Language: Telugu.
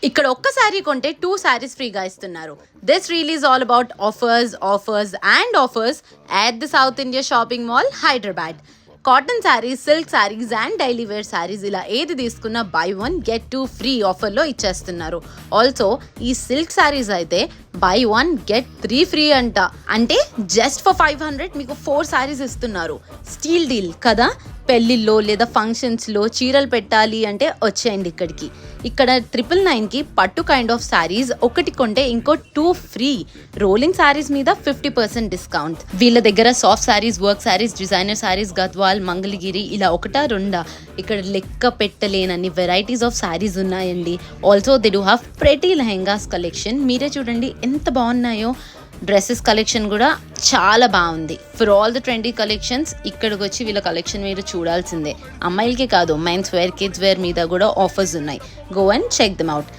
ఇక్కడ ఒక్క శారీ కొంటే 2 శారీస్ ఫ్రీగా ఇస్తున్నారు. This reel is all about offers at the South India shopping mall Hyderabad. Cotton saris, silk saris and daily wear saris ఇలా ఏది తీసుకున్నా బై 1 get 2 ఫ్రీ ఆఫర్లో ఇచ్చేస్తున్నారు. ఆల్సో ఈ సిల్క్ శారీస్ అయితే బై 1 get 3 ఫ్రీ అంట. అంటే జస్ట్ ఫర్ 500 మీకు 4 శారీస్ ఇస్తున్నారు. స్టీల్ డీల్ కదా. పెళ్ళిళ్ళలో లేదా ఫంక్షన్స్లో చీరలు పెట్టాలి అంటే వచ్చేయండి ఇక్కడికి. ఇక్కడ 999కి పట్టు కైండ్ ఆఫ్ శారీస్ ఒకటి కొంటే ఇంకో 2 ఫ్రీ. రోలింగ్ శారీస్ మీద 50% డిస్కౌంట్. వీళ్ళ దగ్గర soft saris, work saris, designer saris, Gadwal, Mangalagiri ఇలా ఒకటా రెండా ఇక్కడ లెక్క పెట్టలేనన్ని వెరైటీస్ ఆఫ్ శారీస్ ఉన్నాయండి. Also they do have pretty lehengas collection. మీరే చూడండి ఎంత బాగున్నాయో. డ్రెస్సెస్ కలెక్షన్ కూడా చాలా బాగుంది. For all the trendy collections ఇక్కడికి వచ్చి వీళ్ళ కలెక్షన్ మీరు చూడాల్సిందే. అమ్మాయిలకే కాదు, మెన్స్ వేర్, కిడ్స్ వేర్ మీద కూడా ఆఫర్స్ ఉన్నాయి. Go and check them out.